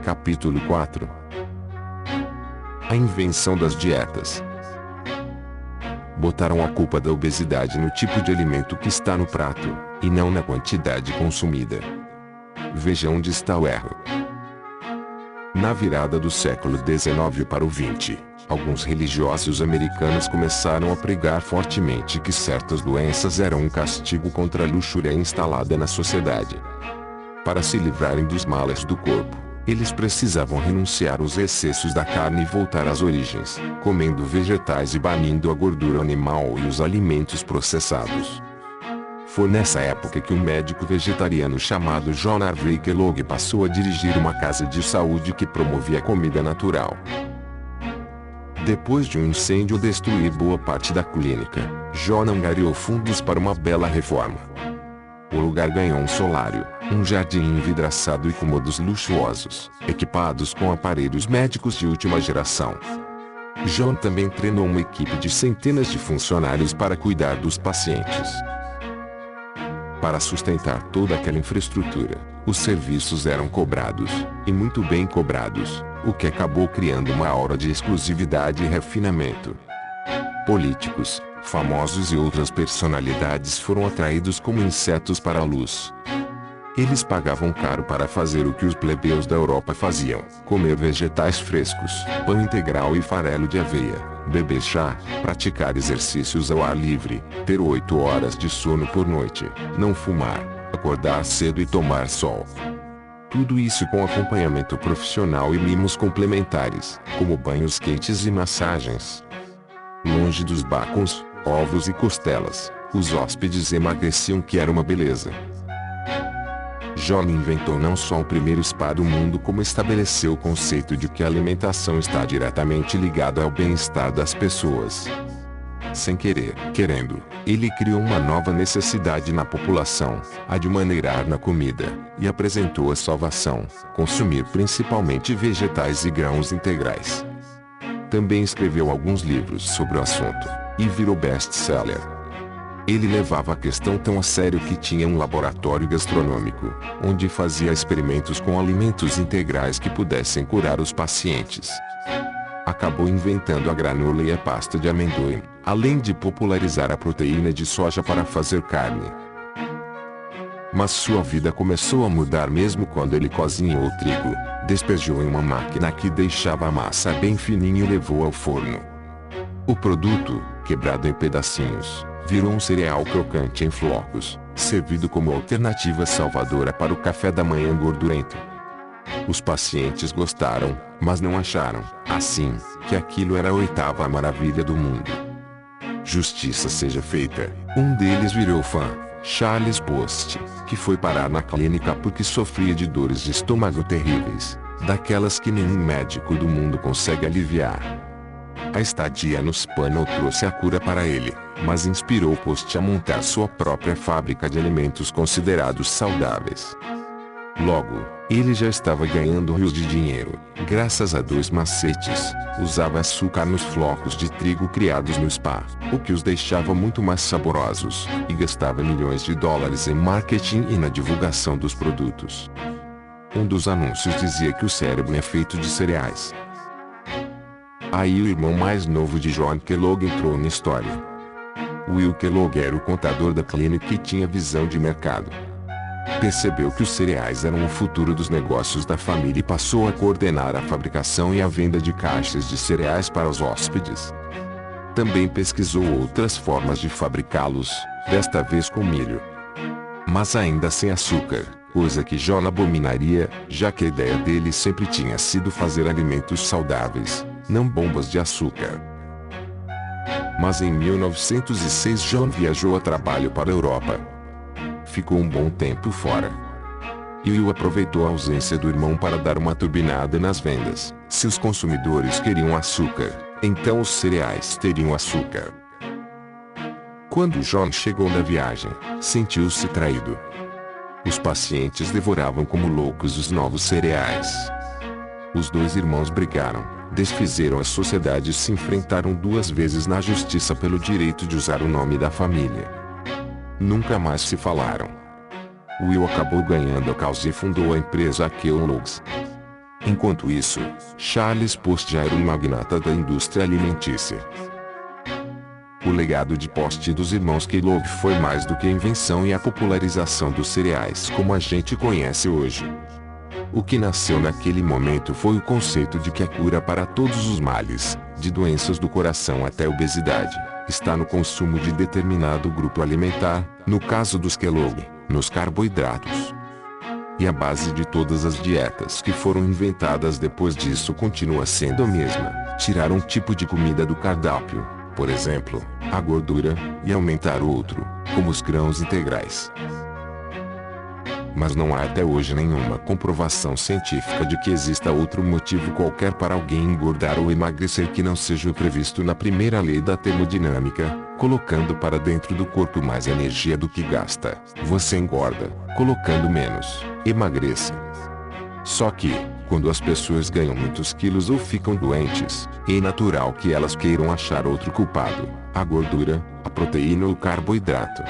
Capítulo 4. A invenção das dietas. Botaram a culpa da obesidade no tipo de alimento que está no prato, e não na quantidade consumida. Veja onde está o erro. Na virada do século XIX para o XX, alguns religiosos americanos começaram a pregar fortemente que certas doenças eram um castigo contra a luxúria instalada na sociedade. Para se livrarem dos males do corpo, eles precisavam renunciar aos excessos da carne e voltar às origens, comendo vegetais e banindo a gordura animal e os alimentos processados. Foi nessa época que um médico vegetariano chamado John Harvey Kellogg passou a dirigir uma casa de saúde que promovia comida natural. Depois de um incêndio destruir boa parte da clínica, John angariou fundos para uma bela reforma. O lugar ganhou um solário, um jardim envidraçado e cômodos luxuosos, equipados com aparelhos médicos de última geração. John também treinou uma equipe de centenas de funcionários para cuidar dos pacientes. Para sustentar toda aquela infraestrutura, os serviços eram cobrados, e muito bem cobrados, o que acabou criando uma aura de exclusividade e refinamento. Políticos, famosos e outras personalidades foram atraídos como insetos para a luz. Eles pagavam caro para fazer o que os plebeus da Europa faziam: comer vegetais frescos, pão integral e farelo de aveia, beber chá, praticar exercícios ao ar livre, ter 8 horas de sono por noite, não fumar, acordar cedo e tomar sol. Tudo isso com acompanhamento profissional e mimos complementares, como banhos quentes e massagens. Longe dos bacons, ovos e costelas, os hóspedes emagreciam, que era uma beleza. John inventou não só o primeiro spa do mundo, como estabeleceu o conceito de que a alimentação está diretamente ligada ao bem-estar das pessoas. Sem querer, querendo, ele criou uma nova necessidade na população, a de maneirar na comida, e apresentou a salvação: consumir principalmente vegetais e grãos integrais. Também escreveu alguns livros sobre o assunto, e virou best-seller. Ele levava a questão tão a sério que tinha um laboratório gastronômico, onde fazia experimentos com alimentos integrais que pudessem curar os pacientes. Acabou inventando a granula e a pasta de amendoim, além de popularizar a proteína de soja para fazer carne. Mas sua vida começou a mudar mesmo quando ele cozinhou o trigo, despejou em uma máquina que deixava a massa bem fininha e levou ao forno. O produto, quebrado em pedacinhos, virou um cereal crocante em flocos, servido como alternativa salvadora para o café da manhã gordurento. Os pacientes gostaram, mas não acharam, assim, que aquilo era a 8ª maravilha do mundo. Justiça seja feita, um deles virou fã, Charles Post, que foi parar na clínica porque sofria de dores de estômago terríveis, daquelas que nenhum médico do mundo consegue aliviar. A estadia no spa não trouxe a cura para ele, mas inspirou Post a montar sua própria fábrica de alimentos considerados saudáveis. Logo, ele já estava ganhando rios de dinheiro, graças a 2 macetes: usava açúcar nos flocos de trigo criados no spa, o que os deixava muito mais saborosos, e gastava milhões de dólares em marketing e na divulgação dos produtos. Um dos anúncios dizia que o cérebro é feito de cereais. Aí o irmão mais novo de John Kellogg entrou na história. Will Kellogg era o contador da clínica e tinha visão de mercado. Percebeu que os cereais eram o futuro dos negócios da família e passou a coordenar a fabricação e a venda de caixas de cereais para os hóspedes. Também pesquisou outras formas de fabricá-los, desta vez com milho. Mas ainda sem açúcar, coisa que John abominaria, já que a ideia dele sempre tinha sido fazer alimentos saudáveis, não bombas de açúcar. Mas em 1906 John viajou a trabalho para a Europa. Ficou um bom tempo fora. E Will aproveitou a ausência do irmão para dar uma turbinada nas vendas. Se os consumidores queriam açúcar, então os cereais teriam açúcar. Quando John chegou da viagem, sentiu-se traído. Os pacientes devoravam como loucos os novos cereais. Os 2 irmãos brigaram, desfizeram a sociedade e se enfrentaram 2 vezes na justiça pelo direito de usar o nome da família. Nunca mais se falaram. Will acabou ganhando a causa e fundou a empresa Kellogg's. Enquanto isso, Charles Post já era um magnata da indústria alimentícia. O legado de Post e dos irmãos Kellogg foi mais do que a invenção e a popularização dos cereais como a gente conhece hoje. O que nasceu naquele momento foi o conceito de que a cura para todos os males, de doenças do coração até obesidade, está no consumo de determinado grupo alimentar, no caso dos Kellogg, nos carboidratos. E a base de todas as dietas que foram inventadas depois disso continua sendo a mesma: tirar um tipo de comida do cardápio, por exemplo, a gordura, e aumentar outro, como os grãos integrais. Mas não há até hoje nenhuma comprovação científica de que exista outro motivo qualquer para alguém engordar ou emagrecer que não seja o previsto na primeira lei da termodinâmica: colocando para dentro do corpo mais energia do que gasta, você engorda; colocando menos, emagreça. Só que, quando as pessoas ganham muitos quilos ou ficam doentes, é natural que elas queiram achar outro culpado: a gordura, a proteína ou o carboidrato.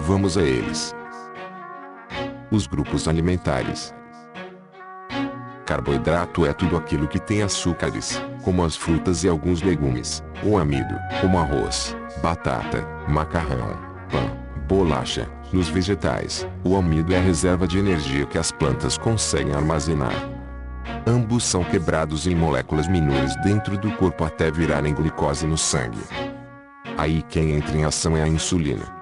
Vamos a eles. Os grupos alimentares. Carboidrato é tudo aquilo que tem açúcares, como as frutas e alguns legumes; ou amido, como arroz, batata, macarrão, pão, bolacha. Nos vegetais, o amido é a reserva de energia que as plantas conseguem armazenar. Ambos são quebrados em moléculas menores dentro do corpo até virarem glicose no sangue. Aí quem entra em ação é a insulina.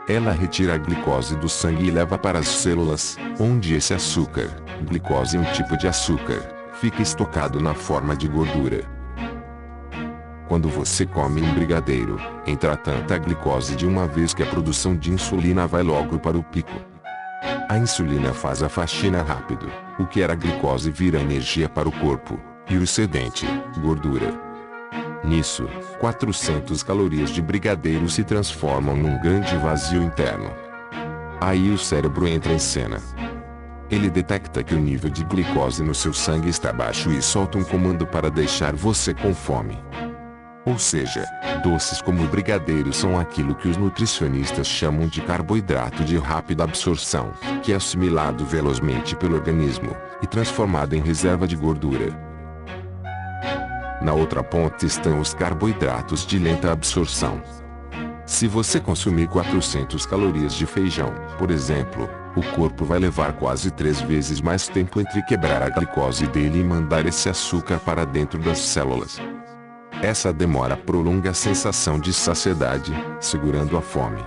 Ela retira a glicose do sangue e leva para as células, onde esse açúcar, glicose é um tipo de açúcar, fica estocado na forma de gordura. Quando você come um brigadeiro, entra tanta glicose de uma vez que a produção de insulina vai logo para o pico. A insulina faz a faxina rápido: o que era glicose vira energia para o corpo, e o excedente, gordura. Nisso, 400 calorias de brigadeiro se transformam num grande vazio interno. Aí o cérebro entra em cena. Ele detecta que o nível de glicose no seu sangue está baixo e solta um comando para deixar você com fome. Ou seja, doces como o brigadeiro são aquilo que os nutricionistas chamam de carboidrato de rápida absorção, que é assimilado velozmente pelo organismo e transformado em reserva de gordura. Na outra ponta estão os carboidratos de lenta absorção. Se você consumir 400 calorias de feijão, por exemplo, o corpo vai levar quase 3 vezes mais tempo entre quebrar a glicose dele e mandar esse açúcar para dentro das células. Essa demora prolonga a sensação de saciedade, segurando a fome.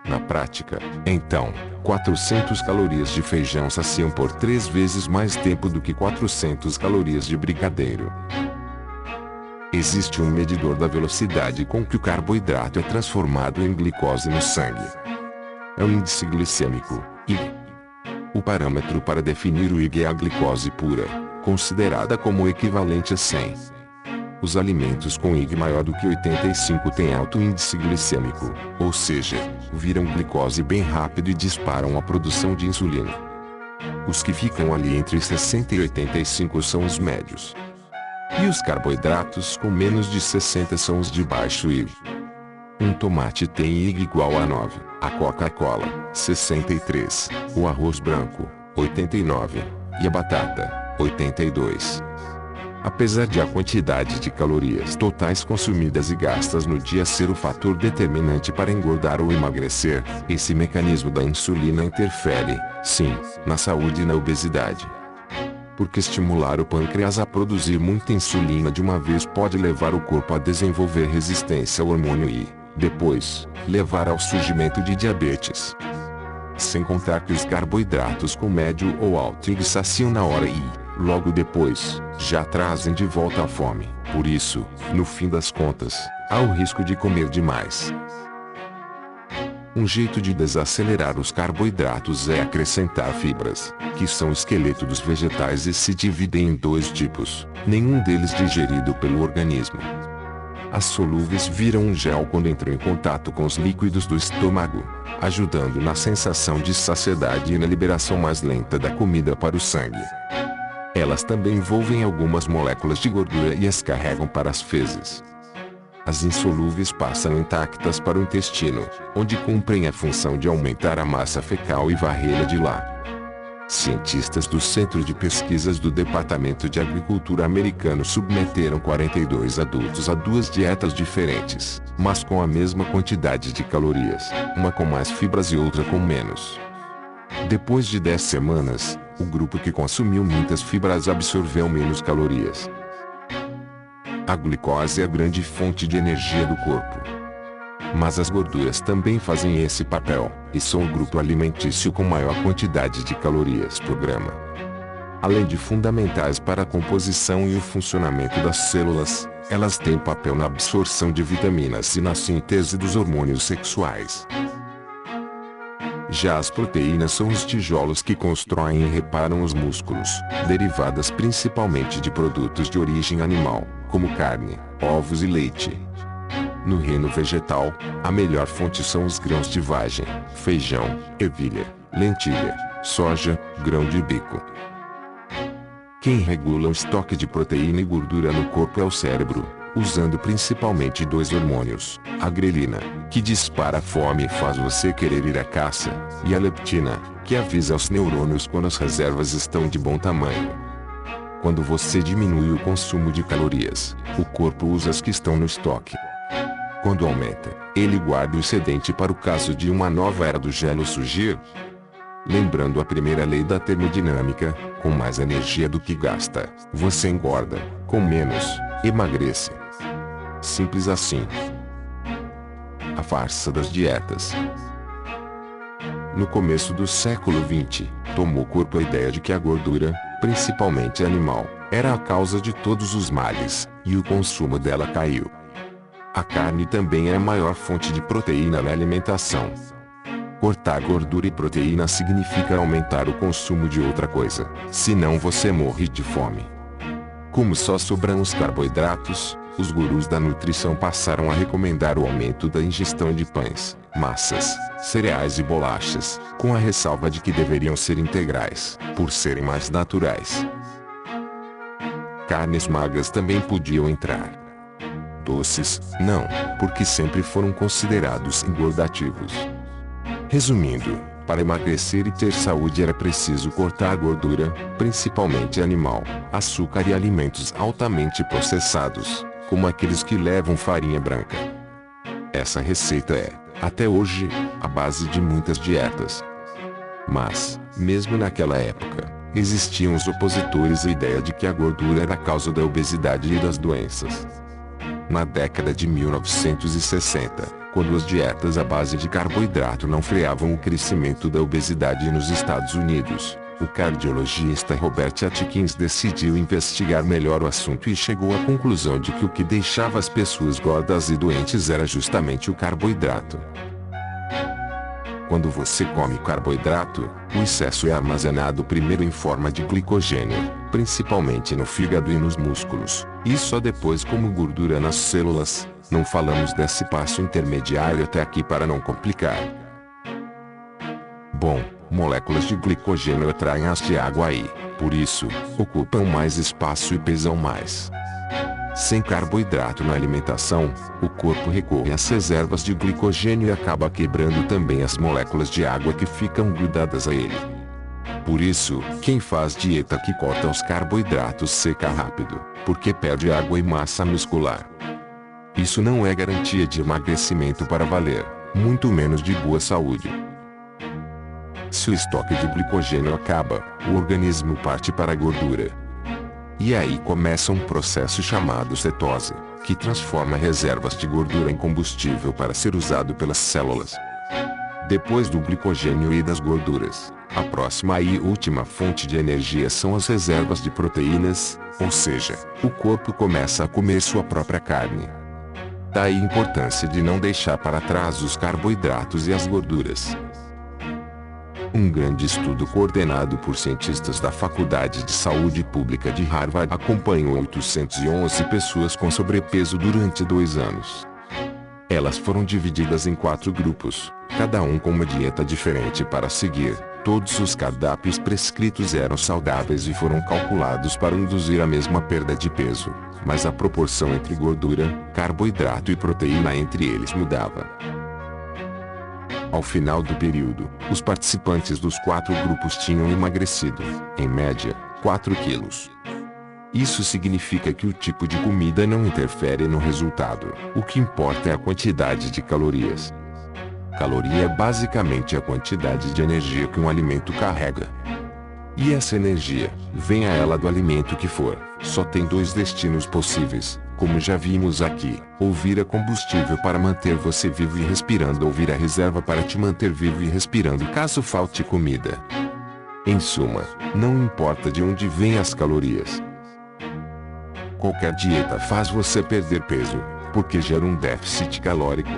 Na prática, então, 400 calorias de feijão saciam por 3 vezes mais tempo do que 400 calorias de brigadeiro. Existe um medidor da velocidade com que o carboidrato é transformado em glicose no sangue. É o índice glicêmico, IG. O parâmetro para definir o IG é a glicose pura, considerada como equivalente a 100. Os alimentos com IG maior do que 85 têm alto índice glicêmico, ou seja, viram glicose bem rápido e disparam a produção de insulina. Os que ficam ali entre 60 e 85 são os médios. E os carboidratos com menos de 60 são os de baixo IG. Um tomate tem IG igual a 9, a Coca-Cola, 63, o arroz branco, 89, e a batata, 82. Apesar de a quantidade de calorias totais consumidas e gastas no dia ser o fator determinante para engordar ou emagrecer, esse mecanismo da insulina interfere, sim, na saúde e na obesidade. Porque estimular o pâncreas a produzir muita insulina de uma vez pode levar o corpo a desenvolver resistência ao hormônio e, depois, levar ao surgimento de diabetes. Sem contar que os carboidratos com médio ou alto IG saciam na hora e, logo depois, já trazem de volta a fome. Por isso, no fim das contas, há o risco de comer demais. Um jeito de desacelerar os carboidratos é acrescentar fibras, que são o esqueleto dos vegetais e se dividem em 2 tipos, nenhum deles digerido pelo organismo. As solúveis viram um gel quando entram em contato com os líquidos do estômago, ajudando na sensação de saciedade e na liberação mais lenta da comida para o sangue. Elas também envolvem algumas moléculas de gordura e as carregam para as fezes. As insolúveis passam intactas para o intestino, onde cumprem a função de aumentar a massa fecal e varrê-la de lá. Cientistas do Centro de Pesquisas do Departamento de Agricultura americano submeteram 42 adultos a duas dietas diferentes, mas com a mesma quantidade de calorias, uma com mais fibras e outra com menos. Depois de 10 semanas, o grupo que consumiu muitas fibras absorveu menos calorias. A glicose é a grande fonte de energia do corpo. Mas as gorduras também fazem esse papel, e são o grupo alimentício com maior quantidade de calorias por grama. Além de fundamentais para a composição e o funcionamento das células, elas têm papel na absorção de vitaminas e na síntese dos hormônios sexuais. Já as proteínas são os tijolos que constroem e reparam os músculos, derivadas principalmente de produtos de origem animal, como carne, ovos e leite. No reino vegetal, a melhor fonte são os grãos de vagem, feijão, ervilha, lentilha, soja, grão de bico. Quem regula o estoque de proteína e gordura no corpo é o cérebro, usando principalmente dois hormônios, a grelina, que dispara a fome e faz você querer ir à caça, e a leptina, que avisa aos neurônios quando as reservas estão de bom tamanho. Quando você diminui o consumo de calorias, o corpo usa as que estão no estoque. Quando aumenta, ele guarda o excedente para o caso de uma nova era do gelo surgir. Lembrando a primeira lei da termodinâmica, com mais energia do que gasta, você engorda, com menos, emagrece. Simples assim. A farsa das dietas. No começo do século XX, tomou corpo a ideia de que a gordura, principalmente animal, era a causa de todos os males, e o consumo dela caiu. A carne também é a maior fonte de proteína na alimentação. Cortar gordura e proteína significa aumentar o consumo de outra coisa, senão você morre de fome. Como só sobram os carboidratos, os gurus da nutrição passaram a recomendar o aumento da ingestão de pães, massas, cereais e bolachas, com a ressalva de que deveriam ser integrais, por serem mais naturais. Carnes magras também podiam entrar. Doces, não, porque sempre foram considerados engordativos. Resumindo, para emagrecer e ter saúde era preciso cortar gordura, principalmente animal, açúcar e alimentos altamente processados, como aqueles que levam farinha branca. Essa receita é, até hoje, a base de muitas dietas. Mas, mesmo naquela época, existiam os opositores à ideia de que a gordura era a causa da obesidade e das doenças. Na década de 1960, quando as dietas à base de carboidrato não freavam o crescimento da obesidade nos Estados Unidos, o cardiologista Robert Atkins decidiu investigar melhor o assunto e chegou à conclusão de que o que deixava as pessoas gordas e doentes era justamente o carboidrato. Quando você come carboidrato, o excesso é armazenado primeiro em forma de glicogênio, principalmente no fígado e nos músculos, e só depois como gordura nas células. Não falamos desse passo intermediário até aqui para não complicar. Bom, moléculas de glicogênio atraem as de água e, por isso, ocupam mais espaço e pesam mais. Sem carboidrato na alimentação, o corpo recorre às reservas de glicogênio e acaba quebrando também as moléculas de água que ficam grudadas a ele. Por isso, quem faz dieta que corta os carboidratos seca rápido, porque perde água e massa muscular. Isso não é garantia de emagrecimento para valer, muito menos de boa saúde. Se o estoque de glicogênio acaba, o organismo parte para a gordura. E aí começa um processo chamado cetose, que transforma reservas de gordura em combustível para ser usado pelas células. Depois do glicogênio e das gorduras, a próxima e última fonte de energia são as reservas de proteínas, ou seja, o corpo começa a comer sua própria carne. Daí a importância de não deixar para trás os carboidratos e as gorduras. Um grande estudo coordenado por cientistas da Faculdade de Saúde Pública de Harvard acompanhou 811 pessoas com sobrepeso durante 2 anos. Elas foram divididas em 4 grupos, cada um com uma dieta diferente para seguir. Todos os cardápios prescritos eram saudáveis e foram calculados para induzir a mesma perda de peso, mas a proporção entre gordura, carboidrato e proteína entre eles mudava. Ao final do período, os participantes dos 4 grupos tinham emagrecido, em média, 4 quilos. Isso significa que o tipo de comida não interfere no resultado. O que importa é a quantidade de calorias. Caloria é basicamente a quantidade de energia que um alimento carrega. E essa energia, venha ela do alimento que for, só tem 2 destinos possíveis, como já vimos aqui: ou vira combustível para manter você vivo e respirando, ou vira reserva para te manter vivo e respirando caso falte comida. Em suma, não importa de onde vêm as calorias. Qualquer dieta faz você perder peso, porque gera um déficit calórico.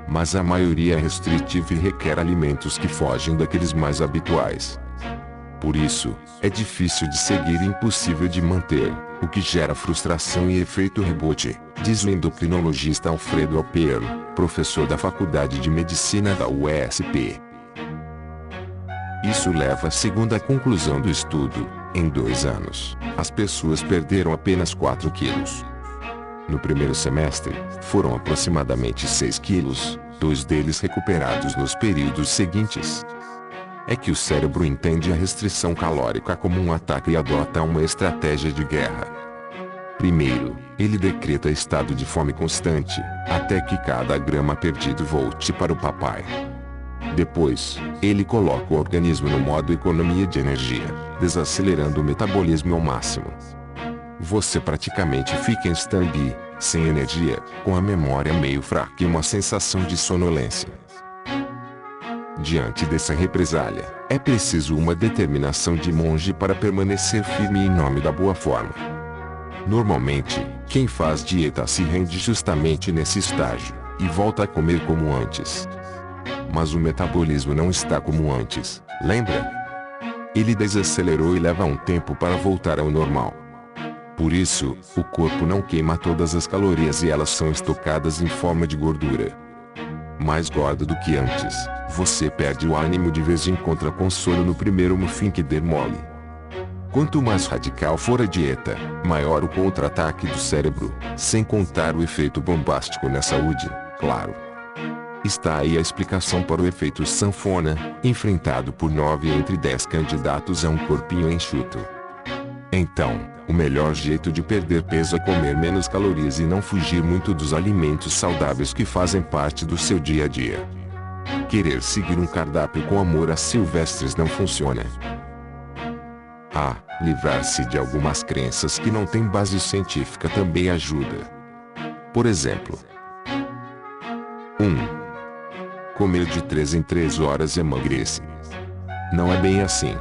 Mas a maioria é restritiva e requer alimentos que fogem daqueles mais habituais. Por isso, é difícil de seguir e impossível de manter, o que gera frustração e efeito rebote, diz o endocrinologista Alfredo Alper, professor da Faculdade de Medicina da UESP. Isso leva à segunda conclusão do estudo: em 2 anos, as pessoas perderam apenas 4 quilos. No primeiro semestre, foram aproximadamente 6 quilos, 2 deles recuperados nos períodos seguintes. É que o cérebro entende a restrição calórica como um ataque e adota uma estratégia de guerra. Primeiro, ele decreta estado de fome constante, até que cada grama perdido volte para o papai. Depois, ele coloca o organismo no modo economia de energia, desacelerando o metabolismo ao máximo. Você praticamente fica em stand-by, sem energia, com a memória meio fraca e uma sensação de sonolência. Diante dessa represália, é preciso uma determinação de monge para permanecer firme em nome da boa forma. Normalmente, quem faz dieta se rende justamente nesse estágio, e volta a comer como antes. Mas o metabolismo não está como antes, lembra? Ele desacelerou e leva um tempo para voltar ao normal. Por isso, o corpo não queima todas as calorias e elas são estocadas em forma de gordura. Mais gordo do que antes, você perde o ânimo de vez em quando, consolo no primeiro muffin que der mole. Quanto mais radical for a dieta, maior o contra-ataque do cérebro, sem contar o efeito bombástico na saúde, claro. Está aí a explicação para o efeito sanfona, enfrentado por 9 entre 10 candidatos a um corpinho enxuto. Então, o melhor jeito de perder peso é comer menos calorias e não fugir muito dos alimentos saudáveis que fazem parte do seu dia a dia. Querer seguir um cardápio com amor às silvestres não funciona. Livrar-se de algumas crenças que não têm base científica também ajuda. Por exemplo, 1. Comer de 3 em 3 horas emagrece. Não é bem assim.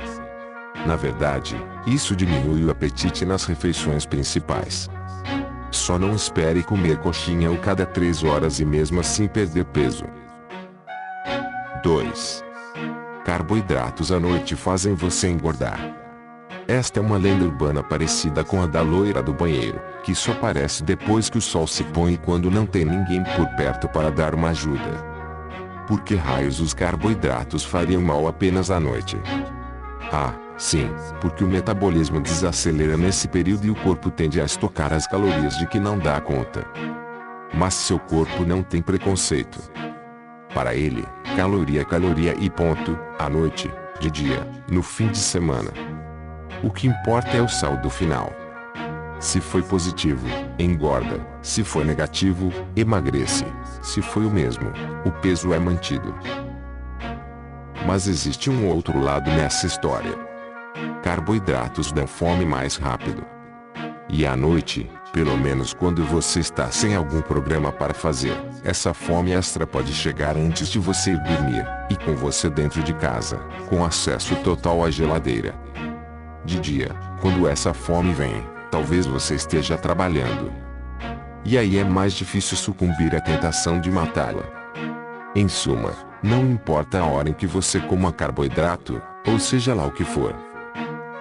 Na verdade, isso diminui o apetite nas refeições principais. Só não espere comer coxinha a cada 3 horas e mesmo assim perder peso. 2. Carboidratos à noite fazem você engordar. Esta é uma lenda urbana parecida com a da loira do banheiro, que só aparece depois que o sol se põe e quando não tem ninguém por perto para dar uma ajuda. Por que raios os carboidratos fariam mal apenas à noite? Sim, porque o metabolismo desacelera nesse período e o corpo tende a estocar as calorias de que não dá conta. Mas seu corpo não tem preconceito. Para ele, caloria é caloria e ponto, à noite, de dia, no fim de semana. O que importa é o saldo final. Se foi positivo, engorda. Se foi negativo, emagrece. Se foi o mesmo, o peso é mantido. Mas existe um outro lado nessa história. Carboidratos dão fome mais rápido. E à noite, pelo menos quando você está sem algum programa para fazer, essa fome extra pode chegar antes de você ir dormir, e com você dentro de casa, com acesso total à geladeira. De dia, quando essa fome vem, talvez você esteja trabalhando. E aí é mais difícil sucumbir à tentação de matá-la. Em suma, não importa a hora em que você coma carboidrato, ou seja lá o que for.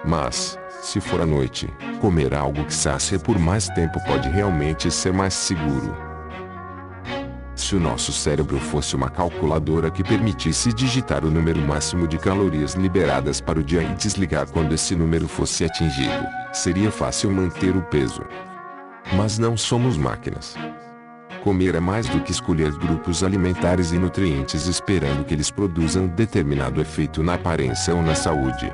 Mas, se for à noite, comer algo que sacia por mais tempo pode realmente ser mais seguro. Se o nosso cérebro fosse uma calculadora que permitisse digitar o número máximo de calorias liberadas para o dia e desligar quando esse número fosse atingido, seria fácil manter o peso. Mas não somos máquinas. Comer é mais do que escolher grupos alimentares e nutrientes esperando que eles produzam determinado efeito na aparência ou na saúde.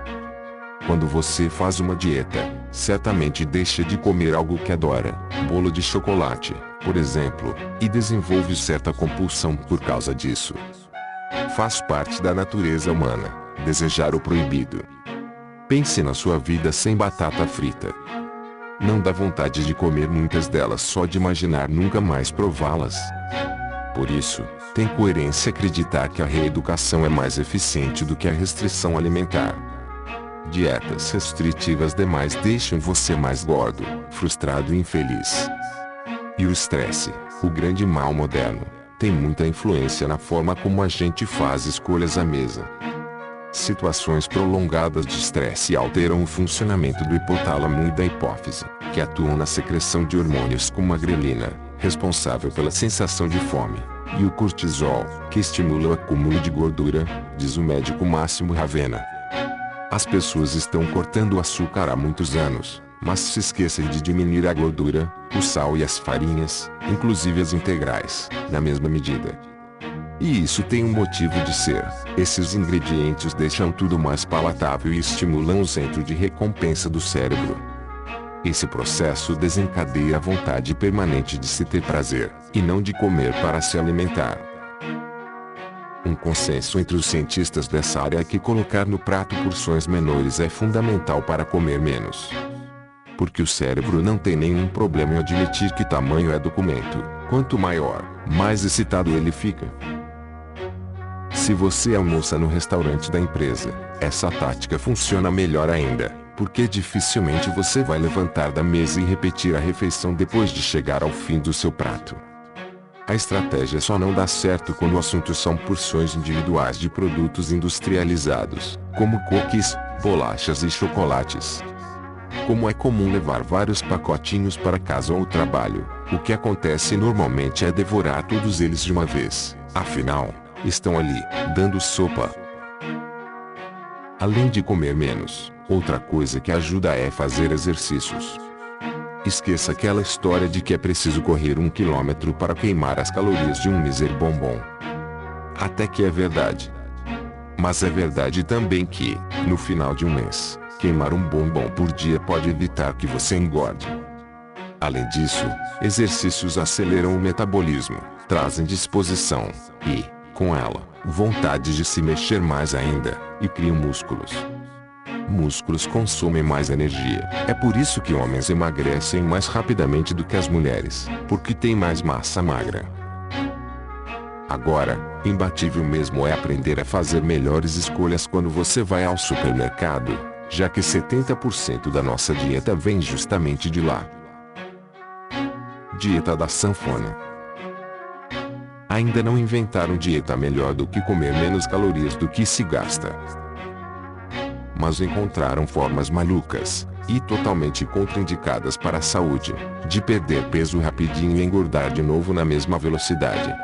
Quando você faz uma dieta, certamente deixa de comer algo que adora, bolo de chocolate, por exemplo, e desenvolve certa compulsão por causa disso. Faz parte da natureza humana, desejar o proibido. Pense na sua vida sem batata frita. Não dá vontade de comer muitas delas só de imaginar nunca mais prová-las. Por isso, tem coerência acreditar que a reeducação é mais eficiente do que a restrição alimentar. Dietas restritivas demais deixam você mais gordo, frustrado e infeliz. E o estresse, o grande mal moderno, tem muita influência na forma como a gente faz escolhas à mesa. Situações prolongadas de estresse alteram o funcionamento do hipotálamo e da hipófise, que atuam na secreção de hormônios como a grelina, responsável pela sensação de fome, e o cortisol, que estimula o acúmulo de gordura, diz o médico Máximo Ravenna. As pessoas estão cortando o açúcar há muitos anos, mas se esquecem de diminuir a gordura, o sal e as farinhas, inclusive as integrais, na mesma medida. E isso tem um motivo de ser: esses ingredientes deixam tudo mais palatável e estimulam o centro de recompensa do cérebro. Esse processo desencadeia a vontade permanente de se ter prazer, e não de comer para se alimentar. Um consenso entre os cientistas dessa área é que colocar no prato porções menores é fundamental para comer menos. Porque o cérebro não tem nenhum problema em admitir que tamanho é documento: quanto maior, mais excitado ele fica. Se você almoça no restaurante da empresa, essa tática funciona melhor ainda, porque dificilmente você vai levantar da mesa e repetir a refeição depois de chegar ao fim do seu prato. A estratégia só não dá certo quando o assunto são porções individuais de produtos industrializados, como cookies, bolachas e chocolates. Como é comum levar vários pacotinhos para casa ou trabalho, o que acontece normalmente é devorar todos eles de uma vez, afinal, estão ali, dando sopa. Além de comer menos, outra coisa que ajuda é fazer exercícios. Esqueça aquela história de que é preciso correr 1 quilômetro para queimar as calorias de um mísero bombom. Até que é verdade. Mas é verdade também que, no final de um mês, queimar um bombom por dia pode evitar que você engorde. Além disso, exercícios aceleram o metabolismo, trazem disposição e, com ela, vontade de se mexer mais ainda, e criam músculos. Músculos consomem mais energia. É por isso que homens emagrecem mais rapidamente do que as mulheres, porque têm mais massa magra. Agora, imbatível mesmo é aprender a fazer melhores escolhas quando você vai ao supermercado, já que 70% da nossa dieta vem justamente de lá. Dieta da sanfona. Ainda não inventaram dieta melhor do que comer menos calorias do que se gasta. Mas encontraram formas malucas, e totalmente contraindicadas para a saúde, de perder peso rapidinho e engordar de novo na mesma velocidade.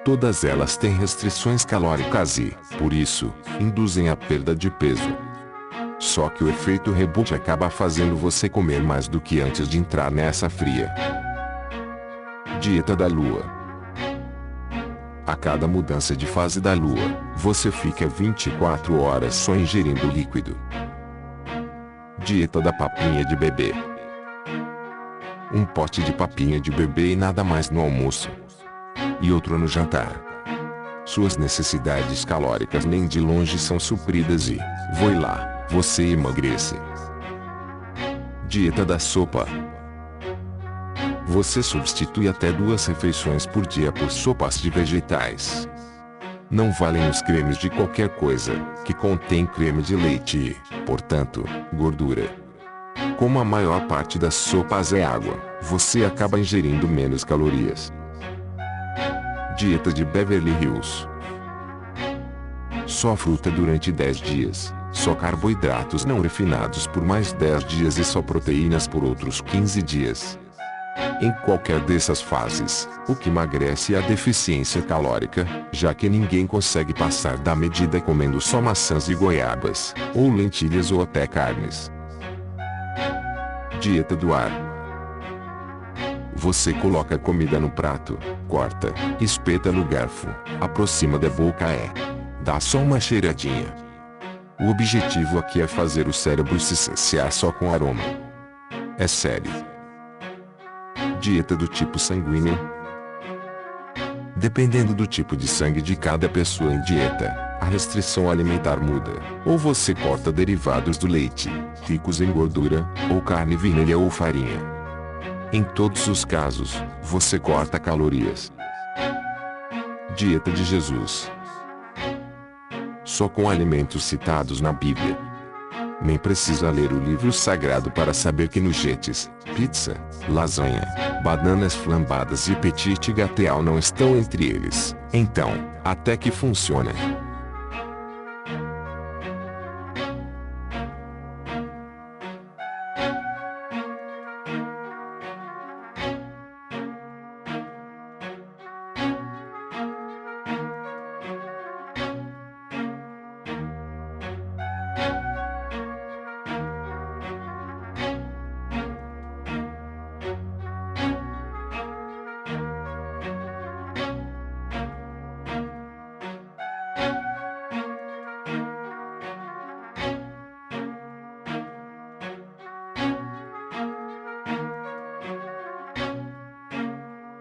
Todas elas têm restrições calóricas e, por isso, induzem a perda de peso. Só que o efeito rebote acaba fazendo você comer mais do que antes de entrar nessa fria. Dieta da Lua. A cada mudança de fase da Lua, você fica 24 horas só ingerindo líquido. Dieta da papinha de bebê. Um pote de papinha de bebê e nada mais no almoço. E outro no jantar. Suas necessidades calóricas nem de longe são supridas e, voi lá, você emagrece. Dieta da sopa. Você substitui até 2 refeições por dia por sopas de vegetais. Não valem os cremes de qualquer coisa, que contém creme de leite e, portanto, gordura. Como a maior parte das sopas é água, você acaba ingerindo menos calorias. Dieta de Beverly Hills. Só fruta durante 10 dias, só carboidratos não refinados por mais 10 dias e só proteínas por outros 15 dias. Em qualquer dessas fases, o que emagrece é a deficiência calórica, já que ninguém consegue passar da medida comendo só maçãs e goiabas, ou lentilhas ou até carnes. Dieta do ar. Você coloca a comida no prato, corta, espeta no garfo, aproxima da boca dá só uma cheiradinha. O objetivo aqui é fazer o cérebro se saciar só com aroma. É sério. Dieta do tipo sanguíneo. Dependendo do tipo de sangue de cada pessoa em dieta, a restrição alimentar muda. Ou você corta derivados do leite, ricos em gordura, ou carne vermelha ou farinha. Em todos os casos, você corta calorias. Dieta de Jesus. Só com alimentos citados na Bíblia. Nem precisa ler o livro sagrado para saber que nuggets, pizza, lasanha, bananas flambadas e petit gâteau não estão entre eles. Então, até que funciona.